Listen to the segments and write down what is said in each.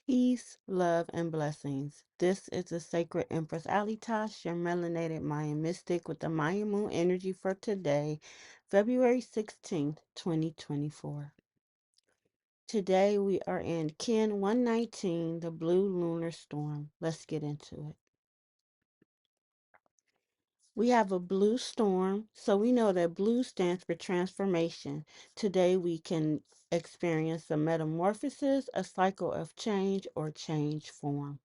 Peace, love, and blessings. This is the Sacred Empress Alitash, your melanated Mayan mystic with the Mayan Moon Energy for today, February 16th, 2024. Today we are in Kin 119, the Blue Lunar Storm. Let's get into it. We have a blue storm, so we know that blue stands for transformation. Today we can experience a metamorphosis, a cycle of change, or change form.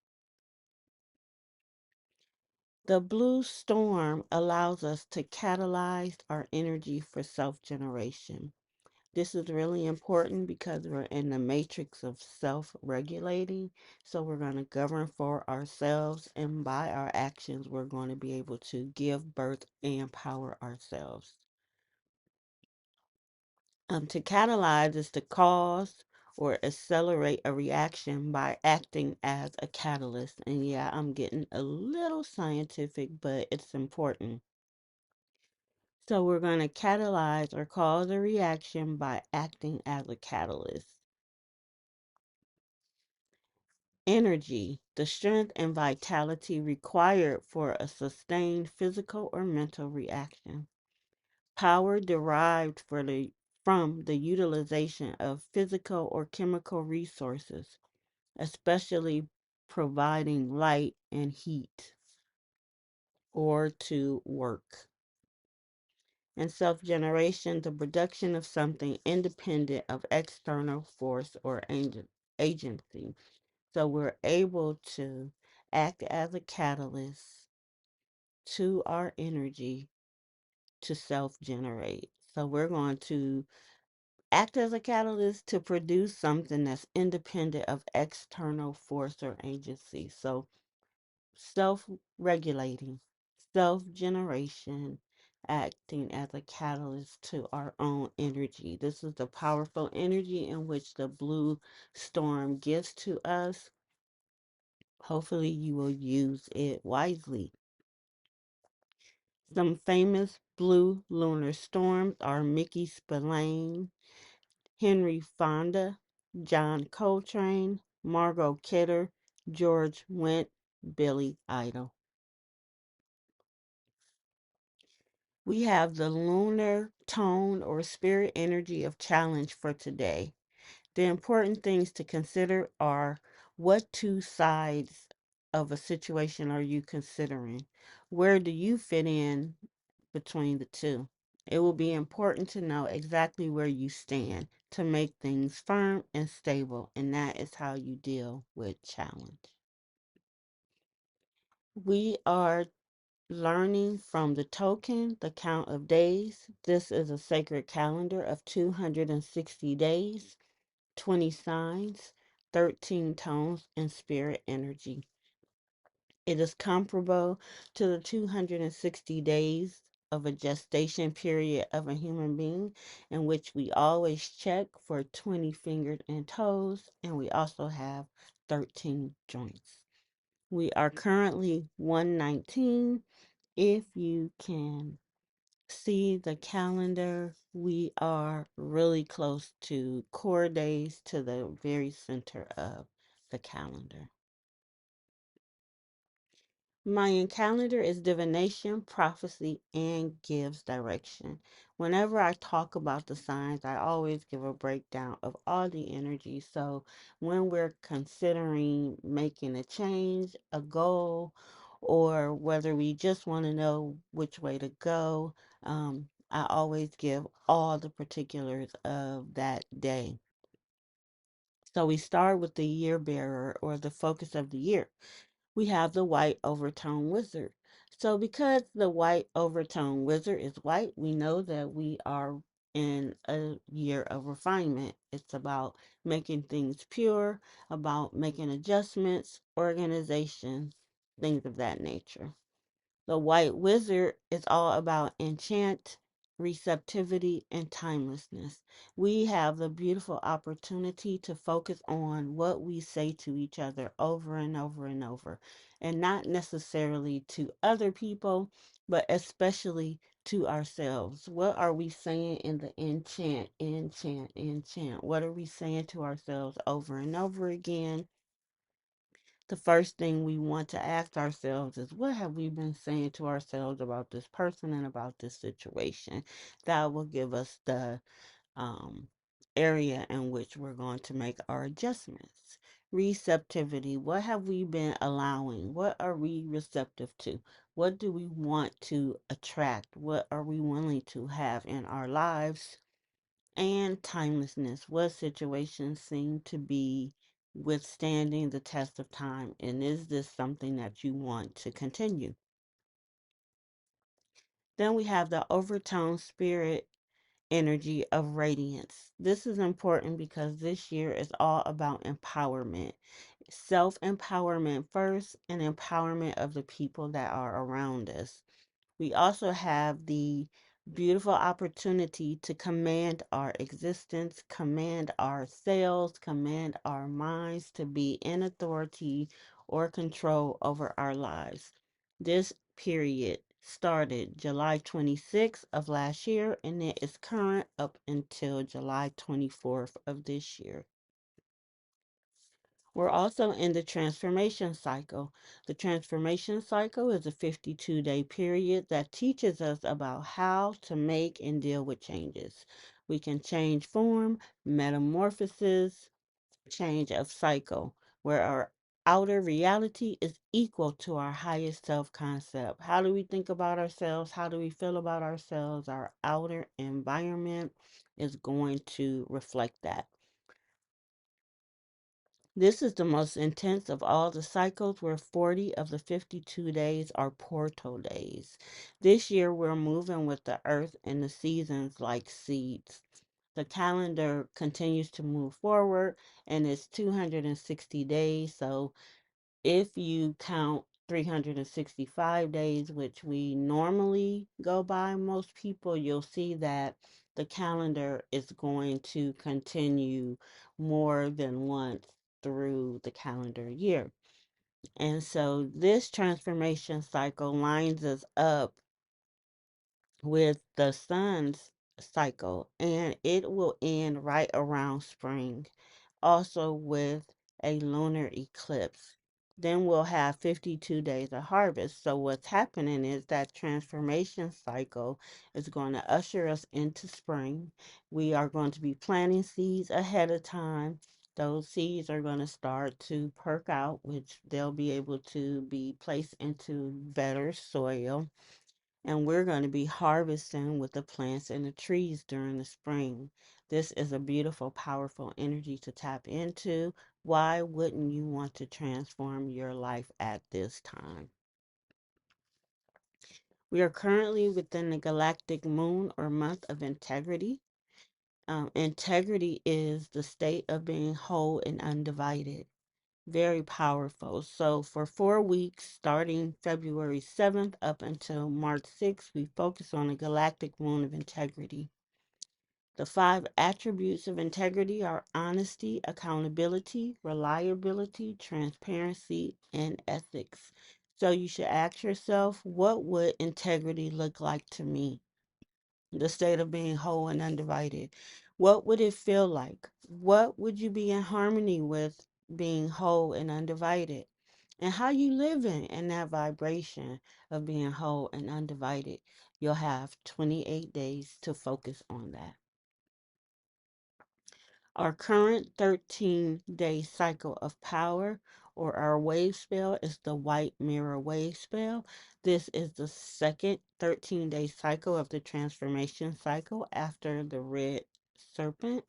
The blue storm allows us to catalyze our energy for self generation. This is really important because we're in the matrix of self regulating. So we're going to govern for ourselves, and by our actions, we're going to be able to give birth and power ourselves. To catalyze is to cause or accelerate a reaction by acting as a catalyst. And yeah, I'm getting a little scientific, but it's important. So we're going to catalyze or cause a reaction by acting as a catalyst. Energy, the strength and vitality required for a sustained physical or mental reaction. Power derived from the utilization of physical or chemical resources, especially providing light and heat or to work. And self generation, the production of something independent of external force or agency. So we're able to act as a catalyst to our energy to self generate. So we're going to act as a catalyst to produce something that's independent of external force or agency. So self regulating, self generation, acting as a catalyst to our own energy. This is the powerful energy in which the blue storm gives to us. Hopefully, you will use it wisely. Some famous blue lunar storms are Mickey Spillane, Henry Fonda, John Coltrane, Margot Kidder, George Wendt, Billy Idol. We have the lunar tone or spirit energy of challenge for today. The important things to consider are: what two sides of a situation are you considering? Where do you fit in between the two? It will be important to know exactly where you stand to make things firm and stable, and that is how you deal with challenge. We are learning from the token, the count of days. This is a sacred calendar of 260 days, 20 signs, 13 tones, and spirit energy. It is comparable to the 260 days of a gestation period of a human being, in which we always check for 20 fingers and toes, and we also have 13 joints. We are currently 119. If you can see the calendar, we are really close to core days to the very center of the calendar. Mayan calendar is divination, prophecy, and gives direction. Whenever I talk about the signs, I always give a breakdown of all the energy. So when we're considering making a change, a goal, or whether we just want to know which way to go, I always give all the particulars of that day. So we start with the year bearer or the focus of the year. We have the white overtone wizard. So because the white overtone wizard is white, we know that we are in a year of refinement. It's about making things pure, about making adjustments, organization, things of that nature. The White Wizard is all about enchant, receptivity, and timelessness. We have the beautiful opportunity to focus on what we say to each other over and over and over, and not necessarily to other people, but especially to ourselves. What are we saying in the enchant, enchant, enchant? What are we saying to ourselves over and over again? the first thing we want to ask ourselves is, what have we been saying to ourselves about this person and about this situation? That will give us the um, area in which we're going to make our adjustments. Receptivity. What have we been allowing? What are we receptive to? What do we want to attract? What are we willing to have in our lives? And timelessness. What situations seem to be withstanding the test of time? And is this something that you want to continue? Then we have the overtone spirit energy of radiance. This is important because this year is all about empowerment. Self empowerment first, and empowerment of the people that are around us. We also have the beautiful opportunity to command our existence, command our cells, command our minds to be in authority or control over our lives. This period started July 26th of last year, and it is current up until July 24th of this year. We're also in the transformation cycle. The transformation cycle is a 52-day period that teaches us about how to make and deal with changes. We can change form, metamorphosis, change of cycle, where our outer reality is equal to our highest self concept. How do we think about ourselves? How do we feel about ourselves? Our outer environment is going to reflect that. This is the most intense of all the cycles, where 40 of the 52 days are portal days. This year, we're moving with the earth and the seasons like seeds. The calendar continues to move forward, and it's 260 days. So if you count 365 days, which we normally go by, most people, you'll see that the calendar is going to continue more than once through the calendar year. And so this transformation cycle lines us up with the sun's cycle, and it will end right around spring, also with a lunar eclipse. Then we'll have 52 days of harvest. So, what's happening is that transformation cycle is going to usher us into spring. We are going to be planting seeds ahead of time. Those seeds are going to start to perk out, which they'll be able to be placed into better soil, and we're going to be harvesting with the plants and the trees during the spring. This is a beautiful, powerful energy to tap into. Why wouldn't you want to transform your life at this time? We are currently within the galactic moon or month of integrity. Integrity is the state of being whole and undivided. Very powerful. So for 4 weeks, starting February 7th up until March 6th, we focus on the galactic moon of integrity. The five attributes of integrity are honesty, accountability, reliability, transparency, and ethics. So you should ask yourself, what would integrity look like to me? The state of being whole and undivided. What would it feel like? What would you be in harmony with being whole and undivided? And how you living in that vibration of being whole and undivided? You'll have 28 days to focus on that. Our current 13-day cycle of power, or our wave spell, is the white mirror wave spell. This is the second 13-day cycle of the transformation cycle after the red serpent.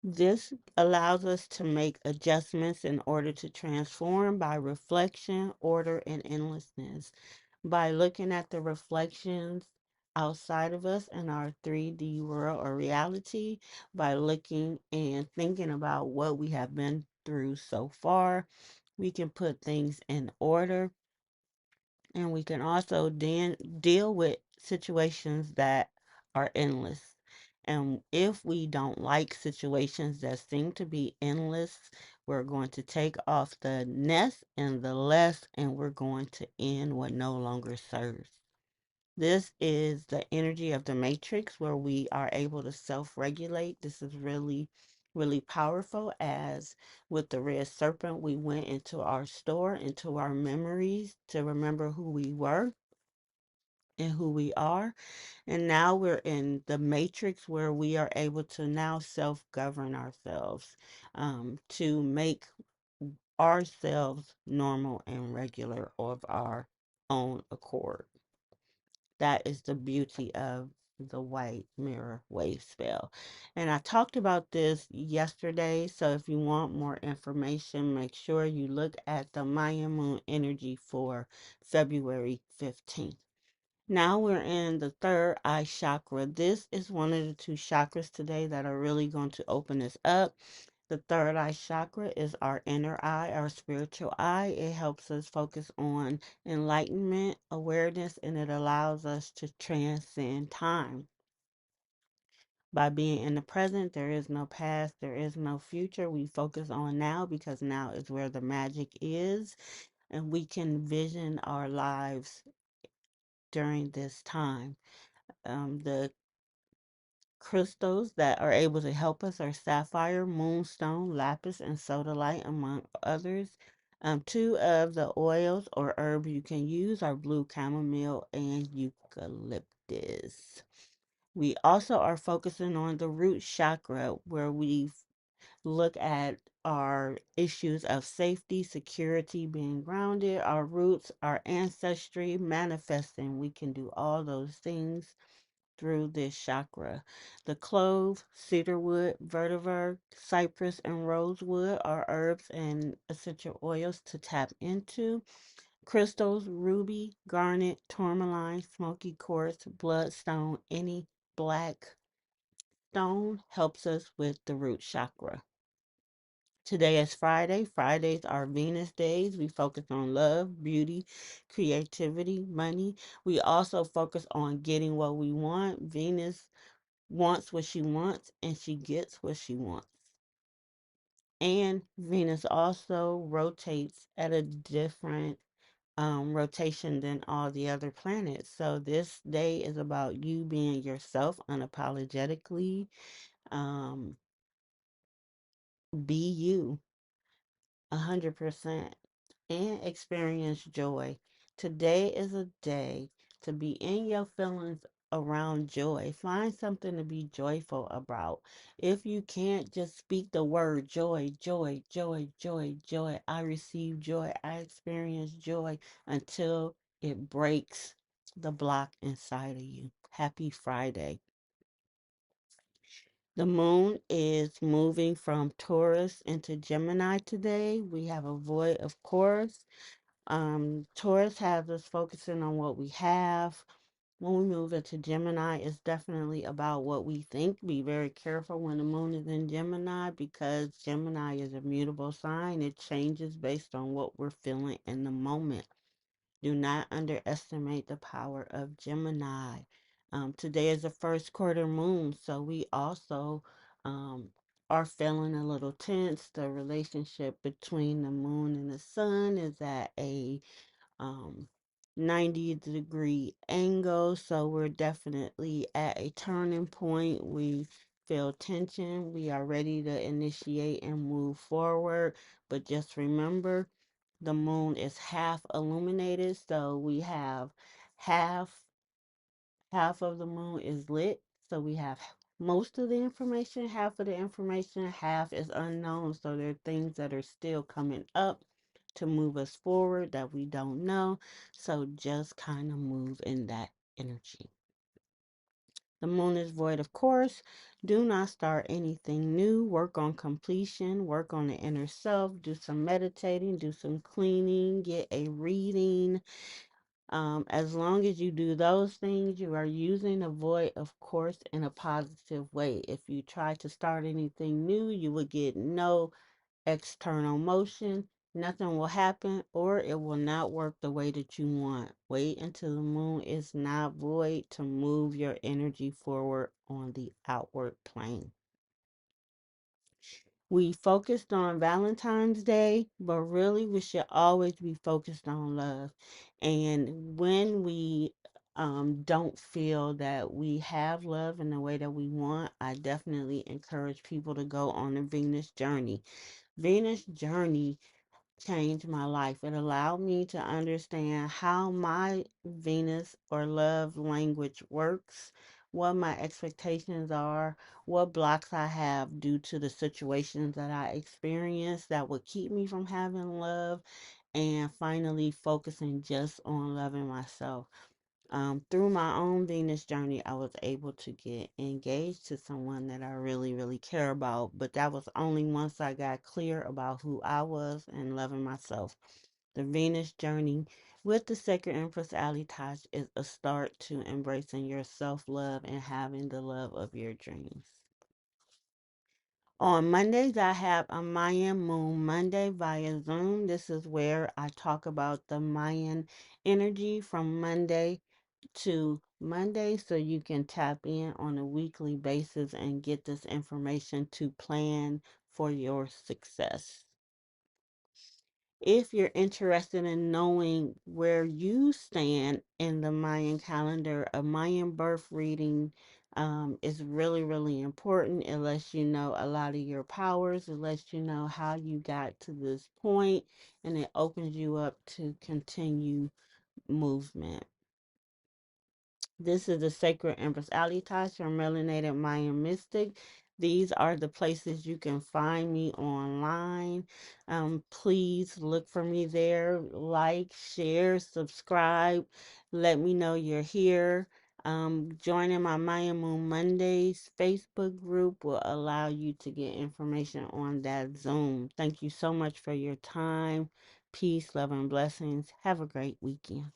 This allows us to make adjustments in order to transform by reflection, order, and endlessness. By looking at the reflections outside of us in our 3D world or reality, by looking and thinking about what we have been through so far, we can put things in order, and we can also then deal with situations that are endless. And if we don't like situations that seem to be endless, we're going to take off the ness and the less, and we're going to end what no longer serves. This is the energy of the matrix, where we are able to self regulate. This is really really powerful. As with the red serpent, we went into our store, into our memories to remember who we were and who we are. And now we're in the matrix where we are able to now self govern ourselves, to make ourselves normal and regular of our own accord. That is the beauty of the white mirror wave spell. And I talked about this yesterday. So if you want more information, make sure you look at the Mayan Moon Energy for February 15th. Now we're in the third eye chakra. This is one of the two chakras today that are really going to open us up. The third eye chakra is our inner eye, our spiritual eye. It helps us focus on enlightenment, awareness, and it allows us to transcend time. By being in the present, there is no past, there is no future. We focus on now because now is where the magic is, and we can vision our lives during this time. The crystals that are able to help us are sapphire, moonstone, lapis, and sodalite, among others. Two of the oils or herbs you can use are blue chamomile and eucalyptus. We also are focusing on the root chakra, where we look at our issues of safety, security, being grounded, our roots, our ancestry, manifesting. We can do all those things through this chakra. The clove, cedarwood, vetiver, cypress, and rosewood are herbs and essential oils to tap into. Crystals, ruby, garnet, tourmaline, smoky quartz, bloodstone, any black stone helps us with the root chakra. Today is Friday. Fridays are Venus days. We focus on love, beauty, creativity, money. We also focus on getting what we want. Venus wants what she wants and she gets what she wants. And Venus also rotates at a different rotation than all the other planets. So this day is about you being yourself unapologetically. Um, be you 100%, and experience joy. Today is a day to be in your feelings around joy. Find something to be joyful about. If you can't, just speak the word joy, joy, joy, joy, joy. I receive joy. I experience joy until it breaks the block inside of you. Happy Friday. The moon is moving from Taurus into Gemini today. We have a void, of course. Taurus has us focusing on what we have. When we move into Gemini, it's definitely about what we think. Be very careful when the moon is in Gemini because Gemini is a mutable sign. It changes based on what we're feeling in the moment. Do not underestimate the power of Gemini. Today is the first quarter moon, so we also um, are feeling a little tense. The relationship between the moon and the sun is at a um, 90-degree angle, so we're definitely at a turning point. We feel tension. We are ready to initiate and move forward, but just remember the moon is half illuminated, so we have half half of the moon is lit, so we have most of the information, half of the information, half is unknown, so there are things that are still coming up to move us forward that we don't know, so just kind of move in that energy. The moon is void, of course. Do not start anything new. Work on completion, work on the inner self, do some meditating, do some cleaning, get a reading. As long as you do those things, you are using the void, of course, in a positive way. If you try to start anything new, you will get no external motion. Nothing will happen, or it will not work the way that you want. Wait until the moon is not void to move your energy forward on the outward plane. We focused on Valentine's Day, but really we should always be focused on love. And when we don't feel that we have love in the way that we want, I definitely encourage people to go on a Venus journey. Venus journey changed my life. It allowed me to understand how my Venus or love language works, what my expectations are, what blocks I have due to the situations that I experienced that would keep me from having love, and finally focusing just on loving myself. Through my own Venus journey, I was able to get engaged to someone that I really, really care about. But that was only once I got clear about who I was and loving myself. The Venus journey with the Sacred Empress Alitash is a start to embracing your self love and having the love of your dreams. On Mondays, I have a Mayan Moon Monday via Zoom. This is where I talk about the Mayan energy from Monday to Monday so you can tap in on a weekly basis and get this information to plan for your success. If you're interested in knowing where you stand in the Mayan calendar, a Mayan birth reading is really, really important. It lets you know a lot of your powers, it lets you know how you got to this point, and it opens you up to continue movement. This is the Sacred Empress Alitash, your melanated Mayan mystic. These are the places you can find me online. Please look for me there. Like, share, subscribe. Let me know you're here. Joining my Mayan Moon Mondays Facebook group will allow you to get information on that Zoom. Thank you so much for your time. Peace, love, and blessings. Have a great weekend.